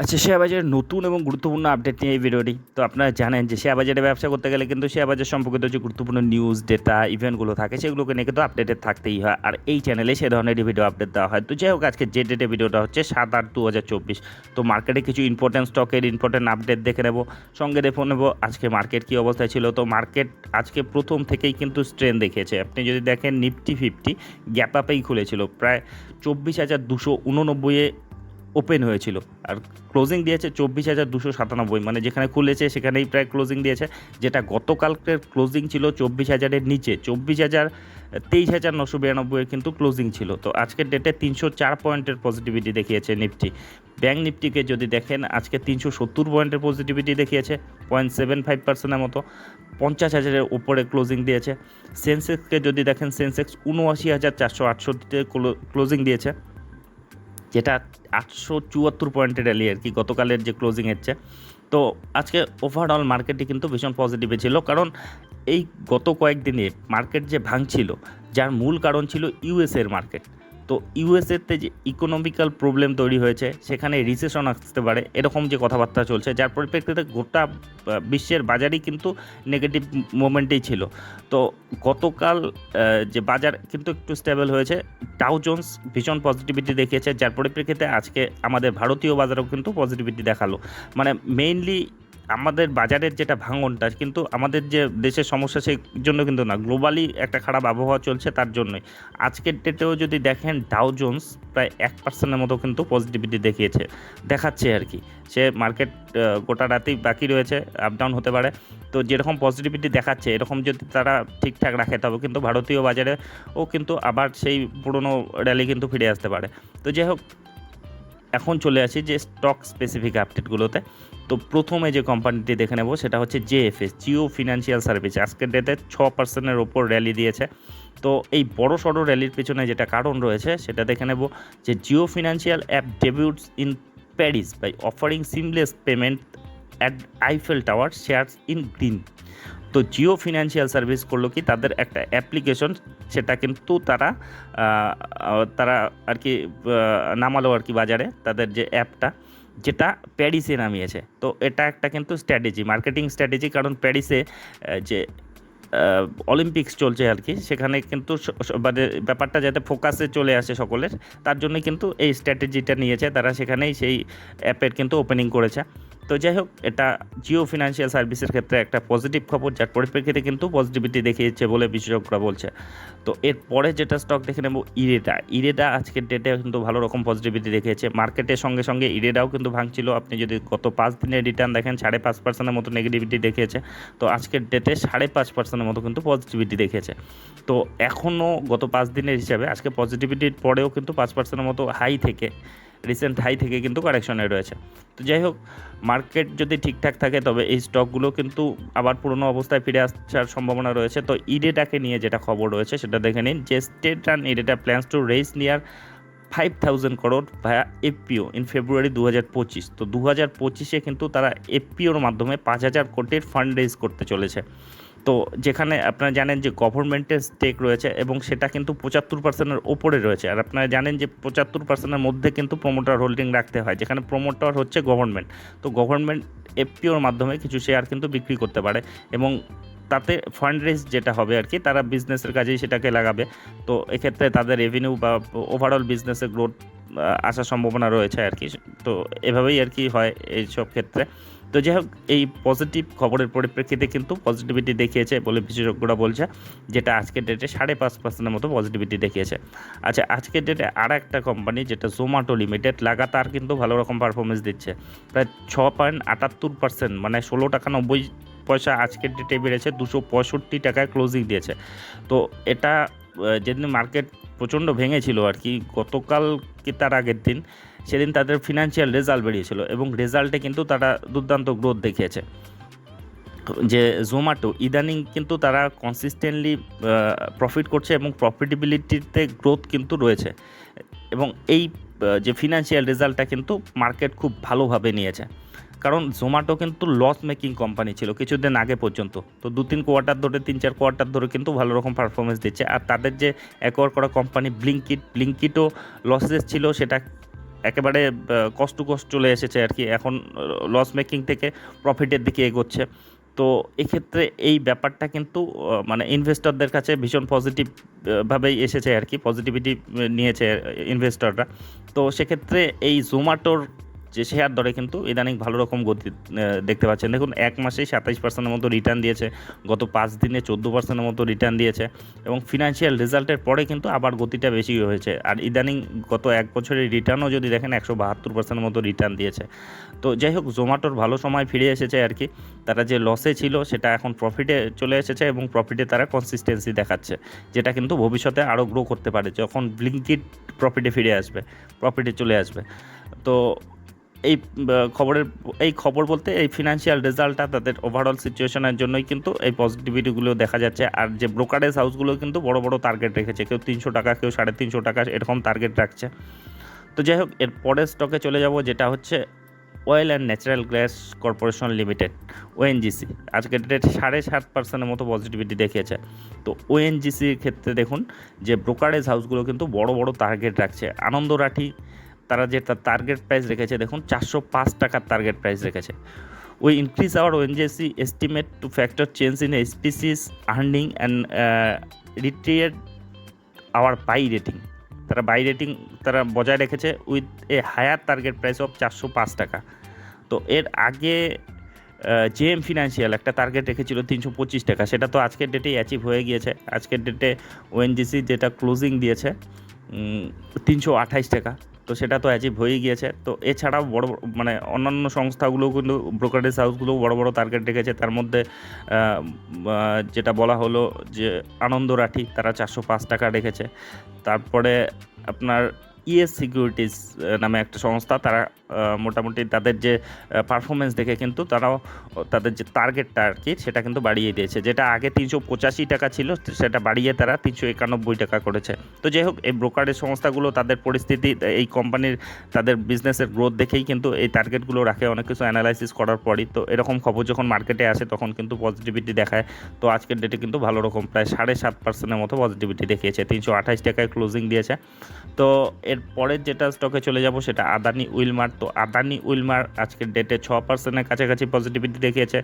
আচ্ছা, শেয়ার বাজারের নতুন এবং গুরুত্বপূর্ণ আপডেট নিয়ে এই ভিডিওটি। তো আপনারা জানেন যে শেয়ার বাজারে ব্যবসা করতে গেলে কিন্তু শেয়ার বাজার সম্পর্কিত যে গুরুত্বপূর্ণ নিউজ, ডেটা, ইভেন্টগুলো থাকে সেগুলোকে নিয়ে কিন্তু আপডেটেড থাকতেই হয়। আর এই চ্যানেলে সে ধরনেরই ভিডিও আপডেট দেওয়া হয়। তো যাই হোক, আজকে যে ডেটে ভিডিওটা হচ্ছে 7/8/2024। তো মার্কেটে কিছু ইম্পর্টেন্ট স্টকের ইম্পর্টেন্ট আপডেট দেখে নেব, সঙ্গে দেখে নেব আজকে মার্কেট কী অবস্থায় ছিল। তো মার্কেট আজকে প্রথম থেকেই কিন্তু স্ট্রেন দেখিয়েছে। আপনি যদি দেখেন নিফটি 50 গ্যাপ আপেই খুলেছিল, প্রায় 24,289-এ ওপেন হয়েছিল আর ক্লোজিং দিয়েছে 24,297, মানে যেখানে খুলেছে সেখানেই প্রায় ক্লোজিং দিয়েছে, যেটা গতকালকের ক্লোজিং ছিল 24,000-এর নিচে, 23,992-এর কিন্তু ক্লোজিং ছিল। তো আজকের ডেটে 304 পয়েন্টের পজিটিভিটি দেখিয়েছে নিফটি। ব্যাঙ্ক নিফটিকে যদি দেখেন আজকে 370 পয়েন্টের পজিটিভিটি দেখিয়েছে, 0.75%-এর মতো, 50,000-এর উপরে ক্লোজিং দিয়েছে। সেন্সেক্সকে যদি দেখেন, সেন্সেক্স 79,468-তে ক্লোজিং দিয়েছে, যেটা 874 পয়েন্টের র্যালি আর কি গতকালের যে ক্লোজিং হচ্ছে। তো আজকে ওভারঅল মার্কেটটি কিন্তু ভীষণ পজিটিভে ছিল, কারণ এই গত কয়েকদিনে মার্কেট যে ভাঙছিল, যার মূল কারণ ছিল ইউএসের মার্কেট। তো ইউএসএতে যে ইকোনমিক্যাল প্রবলেম তৈরি হয়েছে, সেখানে রিসেশন আসতে পারে এরকম যে কথাবার্তা চলছে, যার পরিপ্রেক্ষিতে গোটা বিশ্বের বাজারই কিন্তু নেগেটিভ মোমেন্টেই ছিল। তো গতকাল যে বাজার কিন্তু একটু স্টেবল হয়েছে, ডাউ জোন্স ভীষণ পজিটিভিটি দেখিয়েছে, যার পরিপ্রেক্ষিতে আজকে আমাদের ভারতীয় বাজারেও কিন্তু পজিটিভিটি দেখালো। মানে মেইনলি আমাদের বাজারের যেটা ভাঙনটা কিন্তু আমাদের যে দেশের সমস্যা সেই জন্য কিন্তু না, গ্লোবালি একটা খারাপ আবহাওয়া চলছে তার জন্যই। আজকের ডেটেও যদি দেখেন ডাউ জোন্স প্রায় 1%-এর মতো কিন্তু পজিটিভিটি দেখাচ্ছে আর কি। সে মার্কেট গোটা রাতেই বাকি রয়েছে, আপ ডাউন হতে পারে। তো যেরকম পজিটিভিটি দেখাচ্ছে এরকম যদি তারা ঠিকঠাক রাখে, তবে কিন্তু ভারতীয় বাজারেও কিন্তু আবার সেই পুরনো র্যালি কিন্তু ফিরে আসতে পারে। তো যাই হোক, এখন চলে আসি যে স্টক স্পেসিফিক আপডেটগুলোতে। তো প্রথমে যে কোম্পানিটি দেখে নেব সেটা হচ্ছে জেএফএস, জিও ফিনান্সিয়াল সার্ভিস। আজকের ডেতে 6%-এর ওপর র্যালি দিয়েছে। তো এই বড় সড়ো র্যালির পেছনে যেটা কারণ রয়েছে সেটা দেখে নেব, যে Jio financial app debuts in Paris by offering seamless payment at Eiffel Tower shares in green. তো জিও ফিনান্সিয়াল সার্ভিস করলো কি, তাদের একটা অ্যাপ্লিকেশন, সেটা কিন্তু তারা আর কি নামালো আর কি বাজারে, তাদের যে অ্যাপটা, যেটা প্যারিসে নামিয়েছে। তো এটা একটা কিন্তু স্ট্র্যাটেজি, মার্কেটিং স্ট্র্যাটেজি, কারণ প্যারিসে যে অলিম্পিক্স চলছে আর কি, সেখানে কিন্তু মানে ব্যাপারটা যাতে ফোকাসে চলে আসে সকলের, তার জন্যই কিন্তু এই স্ট্র্যাটেজিটা নিয়েছে তারা, সেখানেই সেই অ্যাপের কিন্তু ওপেনিং করেছে। তো যাই হোক, এটা জিও ফিনান্সিয়াল সার্ভিসের ক্ষেত্রে একটা পজিটিভ খবর, যার পরিপ্রেক্ষিতে কিন্তু পজিটিভিটি দেখিয়েছে বলে বিশেষজ্ঞরা বলছে। তো এরপরে যেটা স্টক দেখে নেব, ইরেডা আজকের ডেটে কিন্তু ভালো রকম পজিটিভিটি দেখিয়েছে। মার্কেটের সঙ্গে সঙ্গে ইরেডাও কিন্তু ভাঙছিল। আপনি যদি গত 5 দিনের রিটার্ন দেখেন, 5.5%-এর মতো নেগেটিভিটি দেখিয়েছে। তো আজকের ডেটে 5.5%-এর মতো কিন্তু পজিটিভিটি দেখিয়েছে। তো এখনও গত 5 দিনের হিসাবে আজকে পজিটিভিটির পরেও কিন্তু 5%-এর মতো রিসেন্ট হাই থেকে কিন্তু কারেকশনে রয়েছে। তো যাই হোক, মার্কেট যদি ঠিকঠাক থাকে তবে এই স্টকগুলো কিন্তু আবার পুরনো অবস্থায় ফিরে আসার সম্ভাবনা রয়েছে। তো ইরেডাকে নিয়ে যেটা খবর রয়েছে সেটা দেখে নিন, যে state run IREDA plans to raise near 5,000 crore via FPO in February 2025। তো 2025-এ কিন্তু তারা এফপিওর মাধ্যমে 5,000 কোটির ফান্ড রেইজ করতে চলেছে। তো যেখানে আপনারা জানেন যে গভর্নমেন্টের স্টেক রয়েছে, এবং সেটা কিন্তু 75%-এর ওপরে রয়েছে। আর আপনারা জানেন যে 75%-এর মধ্যে কিন্তু প্রমোটার হোল্ডিং রাখতে হয়, যেখানে প্রমোটার হচ্ছে গভর্নমেন্ট। তো গভর্নমেন্ট এফপিওর মাধ্যমে কিছু শেয়ার কিন্তু বিক্রি করতে পারে, এবং তাতে ফান্ড রেজ যেটা হবে আর কি, তারা বিজনেসের কাজেই সেটাকে লাগাবে। তো এক্ষেত্রে তাদের রেভিনিউ বা ওভারঅল বিজনেসের গ্রোথ আসার সম্ভাবনা রয়েছে আর কি। তো এভাবেই আর কি হয় এইসব ক্ষেত্রে। তো যাই হোক, এই পজিটিভ খবরের পরিপ্রেক্ষিতে কিন্তু পজিটিভিটি দেখিয়েছে বলে বিশেষজ্ঞরা বলছে, যেটা আজকের ডেটে 5.5%-এর মতো পজিটিভিটি দেখিয়েছে। আচ্ছা, আজকের ডেটে আর একটা কোম্পানি যেটা জোম্যাটো লিমিটেড, লাগাতার কিন্তু ভালো রকম পারফরমেন্স দিচ্ছে, প্রায় 6.78%, মানে 16.90 টাকা আজকের ডেটে বেড়েছে, 265 টাকায় ক্লোজিং দিয়েছে। তো এটা যেদিন মার্কেট প্রচণ্ড ভেঙেছিল আর কি, গতকাল কি তার আগের দিন, সেদিন তাদের ফিনান্সিয়াল রেজাল্ট বেরিয়েছিল, এবং রেজাল্টে কিন্তু তারা দুর্দান্ত গ্রোথ দেখিয়েছে। যে জোম্যাটো ইদানিং কিন্তু তারা কনসিস্টেন্টলি প্রফিট করছে, এবং প্রফিটেবিলিটিতে গ্রোথ কিন্তু রয়েছে, এবং এই যে ফিনান্সিয়াল রেজাল্টটা কিন্তু মার্কেট খুব ভালোভাবে নিয়েছে। কারণ জোম্যাটো কিন্তু লস মেকিং কোম্পানি ছিল কিছুদিন আগে পর্যন্ত। তো 2-3 কোয়ার্টার ধরে, 3-4 কোয়ার্টার ধরে কিন্তু ভালো রকম পারফরমেন্স দিচ্ছে। আর তাদের যে অ্যাকোয়ার করা কোম্পানি ব্লিঙ্কিটও লসেস ছিল, সেটা একেবারে কষ্ট টু কস্ট চলে এসেছে আর কি, এখন লস মেকিং থেকে প্রফিটের দিকে এগোচ্ছে। তো এক্ষেত্রে এই ব্যাপারটা কিন্তু মানে ইনভেস্টরদের কাছে ভীষণ পজিটিভ ভাবেই এসেছে আর কি, পজিটিভিটি নিয়েছে ইনভেস্টররা। তো সেক্ষেত্রে এই জোম্যাটোর যে শেয়ার দরে কিন্তু ইদানিং ভালো রকম গতি দেখতে পাচ্ছেন। দেখুন 1 মাসেই 27% মতো রিটার্ন দিয়েছে, গত 5 দিনে 14% মতো রিটার্ন দিয়েছে, এবং ফিনান্সিয়াল রেজাল্টের পরে কিন্তু আবার গতিটা বেশি হয়েছে। আর ইদানিং গত 1 বছরের রিটার্নও যদি দেখেন 172% মতো রিটার্ন দিয়েছে। তো যাই হোক, জোম্যাটোর ভালো সময় ফিরে এসেছে আর কি, তারা যে লসে ছিল সেটা এখন প্রফিটে চলে এসেছে, এবং প্রফিটে তারা কনসিস্টেন্সি দেখাচ্ছে, যেটা কিন্তু ভবিষ্যতে আরও গ্রো করতে পারে যখন ব্লিঙ্কিট প্রফিটে ফিরে আসবে, প্রফিটে চলে আসবে। তো এই খবর বলতে এই ফিনান্সিয়াল রেজাল্টটা তাদের ওভারঅল সিচুয়েশনের জন্যই কিন্তু এই পজিটিভিটিগুলো দেখা যাচ্ছে। আর যে ব্রোকারেজ হাউসগুলো কিন্তু বড় বড় টার্গেট রেখেছে, কেউ 300 টাকা, কেউ 350 টাকা, এরকম টার্গেট রাখছে। তো যাই হোক, এর পরের স্টকে চলে যাব, যেটা হচ্ছে oil and natural gas corporation limited, ONGC. আজকের ডেটে 7.5% মতো পজিটিভিটি দেখিয়েছে। তো ওএনজিসির ক্ষেত্রে দেখুন যে ব্রোকারেজ হাউসগুলো কিন্তু বড় বড় টার্গেট রাখছে। আনন্দ রাঠি তারা যে তার টার্গেট প্রাইস রেখেছে, দেখুন 405 টাকার টার্গেট প্রাইস রেখেছে। We increase our ONGC estimate to factor change in species earning and reiterate our buy rating. তারা বাই রেটিং তারা বজায় রেখেছে with a higher target price of 405 টাকা। তো এর আগে জেএম ফিনান্সিয়াল একটা টার্গেট রেখেছিল 325 টাকা, সেটা তো আজকের ডেটেই অ্যাচিভ হয়ে গিয়েছে। আজকের ডেটে ওএনজিসি যেটা ক্লোজিং দিয়েছে 328 টাকা, তো সেটা তো অ্যাচিভ হয়ে গিয়েছে। তো এছাড়াও বড় মানে অন্যান্য সংস্থাগুলোও কিন্তু ব্রোকারেজ হাউসগুলোও বড় বড় টার্গেট রেখেছে। তার মধ্যে যেটা বলা হলো যে আনন্দ রাঠি, তারা 405 টাকা রেখেছে। তারপরে আপনার ইএস সিকিউরিটিজ নামে একটা সংস্থা, তারা মোটামুটি তাদের যে পারফরমেন্স দেখে কিন্তু তারাও তাদের যে টার্গেটটা আর কি সেটা কিন্তু বাড়িয়ে দিয়েছে, যেটা আগে 385 টাকা ছিল সেটা বাড়িয়ে তারা 391 টাকা করেছে। তো যাই হোক, এই ব্রোকারেজ সংস্থাগুলো তাদের পরিস্থিতি, এই কোম্পানির তাদের বিজনেসের গ্রোথ দেখেই কিন্তু এই টার্গেটগুলো রাখে, অনেক কিছু অ্যানালাইসিস করার পরই। তো এরকম খবর যখন মার্কেটে আসে তখন কিন্তু পজিটিভিটি দেখায়। তো আজকের ডেটে কিন্তু ভালো রকম প্রায় 7.5%-এর মতো পজিটিভিটি দেখিয়েছে, 328 টাকায় ক্লোজিং দিয়েছে। তো এর পরের যেটা স্টকে চলে যাব সেটা আদানি উইলমার। তো আদানি উইলমার আজকের ডেটে 6%-এর কাছাকাছি পজিটিভিটি দেখিয়েছে।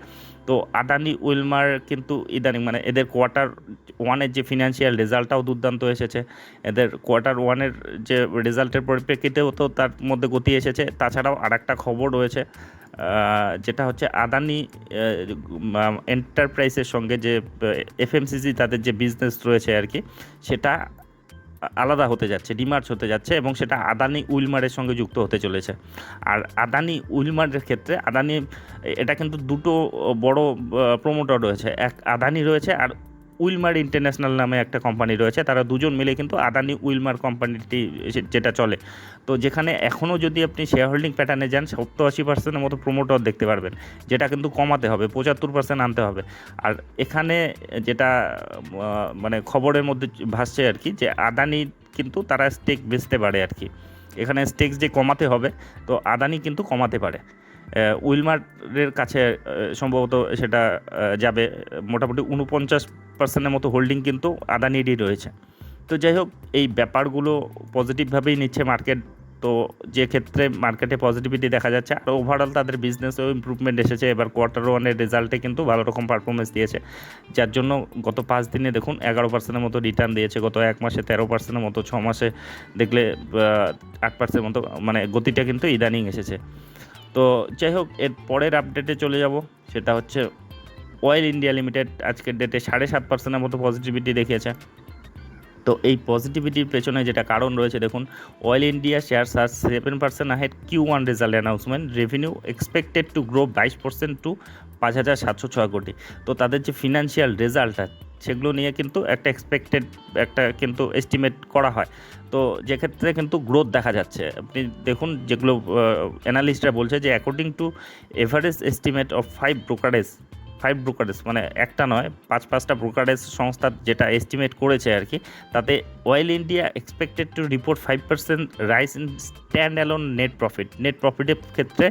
তো আদানি উইলমার কিন্তু ইদানিং মানে এদের কোয়ার্টার ওয়ানের যে ফিনান্সিয়াল রেজাল্টটাও দুর্দান্ত এসেছে, এদের কোয়ার্টার ওয়ানের যে রেজাল্টের পরিপ্রেক্ষিতেও তো তার মধ্যে গতি এসেছে। তাছাড়াও আর একটা খবর রয়েছে, যেটা হচ্ছে আদানি এন্টারপ্রাইজের সঙ্গে যে এফএমসিজি তাদের যে বিজনেস রয়েছে আর কি, সেটা আলাদা হতে যাচ্ছে, ডিমার্জ হতে যাচ্ছে, এবং সেটা আদানি উইলমারের সঙ্গে যুক্ত হতে চলেছে। আর আদানি উইলমারের ক্ষেত্রে আদানি এটা কিন্তু দুটো বড় প্রমোটর রয়েছে, এক আদানি রয়েছে আর উইলমার ইন্টারন্যাশনাল নামে একটা কোম্পানি রয়েছে। তারা দুজন মিলে কিন্তু আদানি উইলমার কোম্পানিটি যেটা চলে। তো যেখানে এখনও যদি আপনি শেয়ার হোল্ডিং প্যাটার্নে যান 70-80%-এর মতো প্রমোটর দেখতে পারবেন, যেটা কিন্তু কমাতে হবে, 75% আনতে হবে। আর এখানে যেটা মানে খবরের মধ্যে ভাসছে আর কি, যে আদানি কিন্তু তারা স্টেক বেচতে পারে আর কি, এখানে স্টেক যে কমাতে হবে, তো আদানি কিন্তু কমাতে পারে। উইলমারের কাছে সম্ভবত সেটা যাবে, মোটামুটি 49%-এর মতো হোল্ডিং কিন্তু আদানিরই রয়েছে। তো যাই হোক, এই ব্যাপারগুলো পজিটিভভাবেই নিচ্ছে মার্কেট। তো যে ক্ষেত্রে মার্কেটে পজিটিভিটি দেখা যাচ্ছে, আর ওভারঅল তাদের বিজনেসেও ইমপ্রুভমেন্ট এসেছে। এবার কোয়ার্টার ওয়ানের রেজাল্টে কিন্তু ভালো রকম পারফরমেন্স দিয়েছে, যার জন্য গত 5 দিনে দেখুন 11%-এর মতো রিটার্ন দিয়েছে, গত 1 মাসে 13%-এর মতো, 6 মাসে দেখলে 8%-এর মতো, মানে গতিটা কিন্তু ইদানিং এসেছে। তো যাই হোক, এর পরের আপডেটে চলে যাব, সেটা হচ্ছে অয়েল ইন্ডিয়া লিমিটেড। আজকের ডেটে 7.5%-এর মতো পজিটিভিটি দেখিয়েছে। তো এই পজিটিভিটির পেছনে যেটা কারণ রয়েছে, দেখুন oil India shares are 7% ahead Q1 result announcement, revenue expected to grow 22% to 5,706 crore. তো তাদের যে ফিনান্সিয়াল রেজাল্টটা সেগুলো নিয়ে কিন্তু একটা কিন্তু এস্টিমেট করা হয়। তো যেক্ষেত্রে কিন্তু গ্রোথ দেখা যাচ্ছে, আপনি দেখুন যেগুলো অ্যানালিস্টরা বলছে যে according to average estimate of 5 brokerage, মানে একটা নয়, 5-5টা ব্রোকারেজ সংস্থা যেটা এস্টিমেট করেছে আর কি, তাতে Oil India expected to report 5% rise in standalone net প্রফিটের ক্ষেত্রে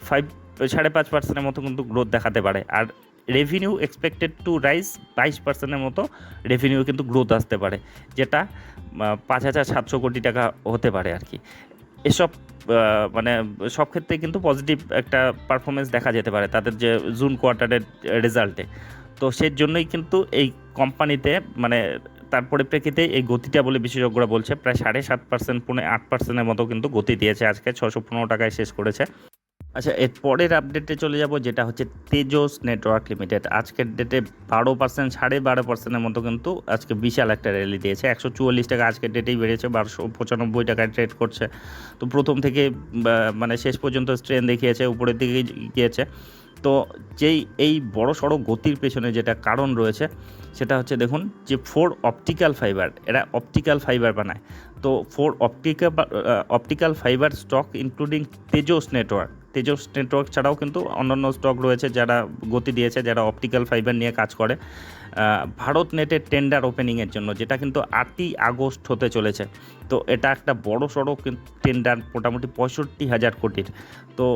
5.5%-এর মতো কিন্তু গ্রোথ দেখাতে পারে। আর রেভিনিউ এক্সপেক্টেড টু রাইজ 22%-এর মতো রেভিনিউ কিন্তু গ্রোথ আসতে পারে, যেটা 5,700 কোটি টাকা হতে পারে আর কি। এসব মানে সব ক্ষেত্রেই কিন্তু পজিটিভ একটা পারফরমেন্স দেখা যেতে পারে তাদের যে জুন কোয়ার্টারের রেজাল্টে। তো সেই জন্যই কিন্তু এই কোম্পানিতে মানে তার পরিপ্রেক্ষিতে এই গতিটা বলে বিশেষজ্ঞরা বলছে প্রায় 7.5%, 8%-এর মতো কিন্তু গতি দিয়েছে, আজকে 615 টাকায় শেষ করেছে। আচ্ছা, এর পরের আপডেটে চলে যাব, যেটা হচ্ছে তেজস নেটওয়ার্ক লিমিটেড। আজকের ডেটে 12%, 12.5%-এর মতো কিন্তু আজকে বিশাল একটা র্যালি দিয়েছে। 144 টাকা আজকের ডেটেই বেড়েছে, 1295 টাকায় ট্রেড করছে। তো প্রথম থেকে মানে শেষ পর্যন্ত ট্রেন দেখিয়েছে, উপরের দিকে গিয়েছে। তো যেই এই বড় সড়ো গতির পেছনে যেটা কারণ রয়েছে সেটা হচ্ছে দেখুন যে 4 অপটিক্যাল ফাইবার, এরা অপটিক্যাল ফাইবার বানায়। তো 4 optical fibre stock including Tejas network ছাড়াও কিন্তু অন্যান্য স্টক রয়েছে যারা গতি দিয়েছে, যারা অপটিক্যাল ফাইবার নিয়ে কাজ করে। ভারত নেটের টেন্ডার ওপেনিংয়ের জন্য, যেটা কিন্তু 8ই আগস্ট হতে চলেছে। তো এটা একটা বড় সড়ো টেন্ডার, মোটামুটি 65,000 কোটির। তো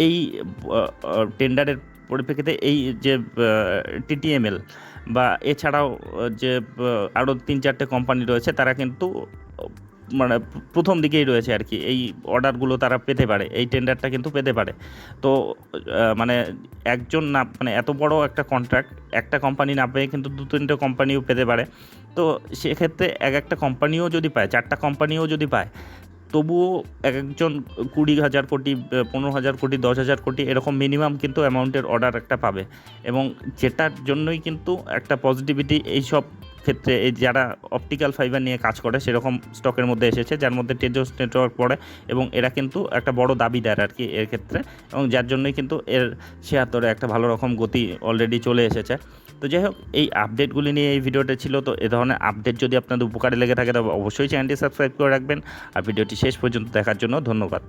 এই টেন্ডারের পরিপ্রেক্ষিতে এই যে টিটিএমএল বা এছাড়াও যে আরও 3-4টে কোম্পানি রয়েছে, তারা কিন্তু মানে প্রথম দিকেই রয়েছে আর কি, এই অর্ডারগুলো তারা পেতে পারে, এই টেন্ডারটা কিন্তু পেতে পারে। তো মানে একজন না, মানে এত বড় একটা কন্ট্রাক্ট একটা কোম্পানি না পেয়ে কিন্তু 2-3টে কোম্পানিও পেতে পারে। তো সেক্ষেত্রে একটা কোম্পানিও যদি পায়, 4টা কোম্পানিও যদি পায়, তবুও একজন 20,000 কোটি, 15,000 কোটি, 10,000 কোটি এরকম মিনিমাম কিন্তু অ্যামাউন্টের অর্ডার একটা পাবে। এবং যেটার জন্যই কিন্তু একটা পজিটিভিটি এইসব ক্ষেত্রে, এই যারা অপটিক্যাল ফাইবার নিয়ে কাজ করে সেরকম স্টকের মধ্যে এসেছে, যার মধ্যে তেজস নেটওয়ার্ক পড়ে। এবং এরা কিন্তু একটা বড় দাবিদার আর কি এর ক্ষেত্রে, এবং যার জন্যই কিন্তু এর শেয়ার দরে একটা ভালো রকম গতি অলরেডি চলে এসেছে। তো যাই হোক, এই আপডেটগুলি নিয়ে এই ভিডিওটা ছিল। তো এ ধরনের আপডেট যদি আপনাদের উপকারে লেগে থাকে তবে অবশ্যই চ্যানেলটি সাবস্ক্রাইব করে রাখবেন। আর ভিডিওটি শেষ পর্যন্ত দেখার জন্য ধন্যবাদ।